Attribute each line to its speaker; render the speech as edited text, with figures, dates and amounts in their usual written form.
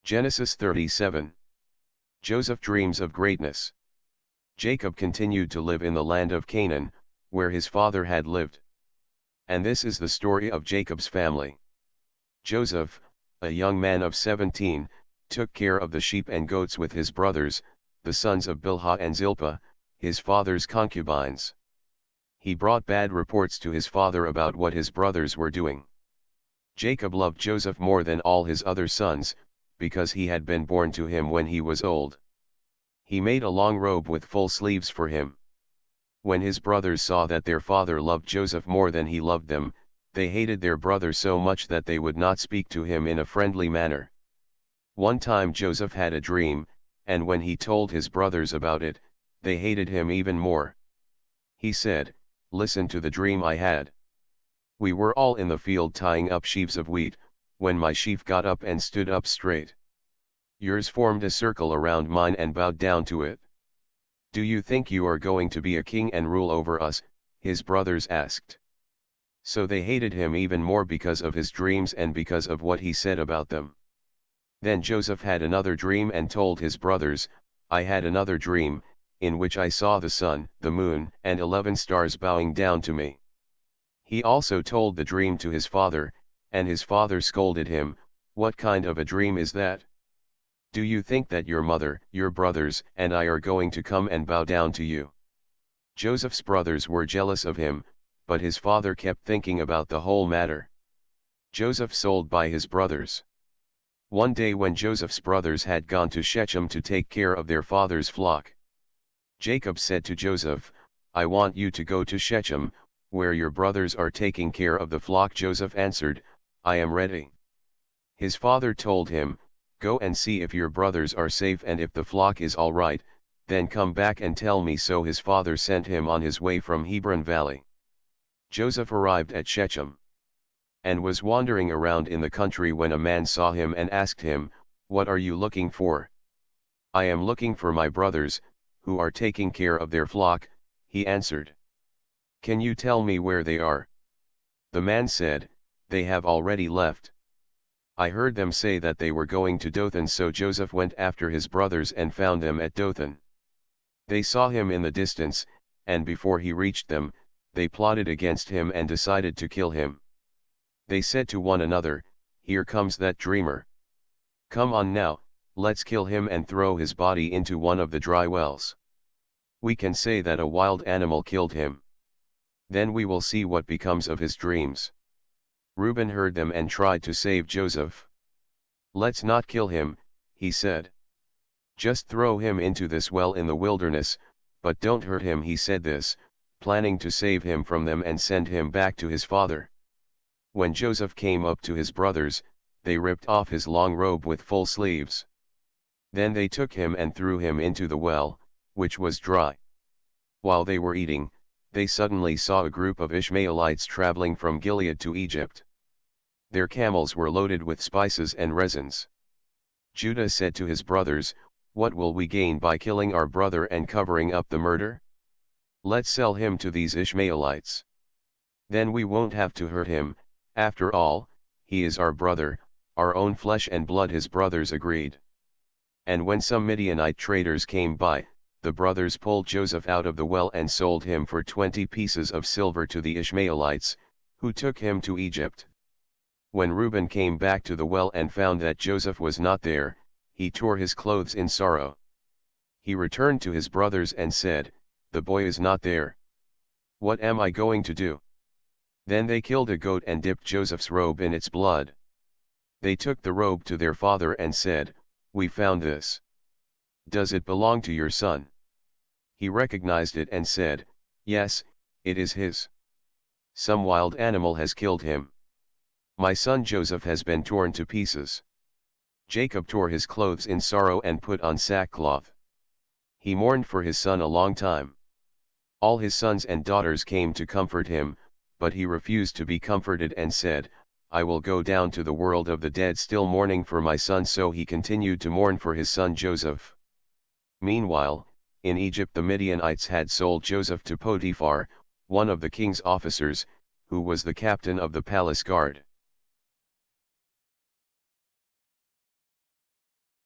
Speaker 1: Genesis 37. Joseph dreams of greatness. Jacob continued to live in the land of Canaan, where his father had lived. And this is the story of Jacob's family. Joseph, a young man of 17, took care of the sheep and goats with his brothers, the sons of Bilhah and Zilpah, his father's concubines. He brought bad reports to his father about what his brothers were doing. Jacob loved Joseph more than all his other sons, because he had been born to him when he was old. He made a long robe with full sleeves for him. When his brothers saw that their father loved Joseph more than he loved them, they hated their brother so much that they would not speak to him in a friendly manner. One time Joseph had a dream, and when he told his brothers about it, they hated him even more. He said, "Listen to the dream I had. We were all in the field tying up sheaves of wheat, when my sheaf got up and stood up straight. Yours formed a circle around mine and bowed down to it. Do you think you are going to be a king and rule over us?" his brothers asked. So they hated him even more because of his dreams and because of what he said about them. Then Joseph had another dream and told his brothers, "I had another dream, in which I saw the sun, the moon, and 11 stars bowing down to me." He also told the dream to his father, and his father scolded him, "What kind of a dream is that? Do you think that your mother, your brothers, and I are going to come and bow down to you?" Joseph's brothers were jealous of him, but his father kept thinking about the whole matter. Joseph sold by his brothers. One day when Joseph's brothers had gone to Shechem to take care of their father's flock, Jacob said to Joseph, "I want you to go to Shechem, where your brothers are taking care of the flock." Joseph answered, "I am ready." His father told him, "Go and see if your brothers are safe and if the flock is all right, then come back and tell me." So his father sent him on his way from Hebron Valley. Joseph arrived at Shechem, and was wandering around in the country when a man saw him and asked him, "What are you looking for?" "I am looking for my brothers, who are taking care of their flock," he answered. "Can you tell me where they are?" The man said, "They have already left. I heard them say that they were going to Dothan." So Joseph went after his brothers and found them at Dothan. They saw him in the distance, and before he reached them, they plotted against him and decided to kill him. They said to one another, "Here comes that dreamer. Come on now, let's kill him and throw his body into one of the dry wells. We can say that a wild animal killed him. Then we will see what becomes of his dreams." Reuben heard them and tried to save Joseph. "Let's not kill him," he said. "Just throw him into this well in the wilderness, but don't hurt him." He said this, planning to save him from them and send him back to his father. When Joseph came up to his brothers, they ripped off his long robe with full sleeves. Then they took him and threw him into the well, which was dry. While they were eating, they suddenly saw a group of Ishmaelites traveling from Gilead to Egypt. Their camels were loaded with spices and resins. Judah said to his brothers, "What will we gain by killing our brother and covering up the murder? Let's sell him to these Ishmaelites. Then we won't have to hurt him. After all, he is our brother, our own flesh and blood." His brothers agreed. And when some Midianite traders came by, the brothers pulled Joseph out of the well and sold him for 20 pieces of silver to the Ishmaelites, who took him to Egypt. When Reuben came back to the well and found that Joseph was not there, he tore his clothes in sorrow. He returned to his brothers and said, "The boy is not there. What am I going to do?" Then they killed a goat and dipped Joseph's robe in its blood. They took the robe to their father and said, "We found this. Does it belong to your son?" He recognized it and said, "Yes, it is his. Some wild animal has killed him. My son Joseph has been torn to pieces." Jacob tore his clothes in sorrow and put on sackcloth. He mourned for his son a long time. All his sons and daughters came to comfort him, but he refused to be comforted and said, "I will go down to the world of the dead still mourning for my son." So he continued to mourn for his son Joseph. Meanwhile, in Egypt the Midianites had sold Joseph to Potiphar, one of the king's officers, who was the captain of the palace guard.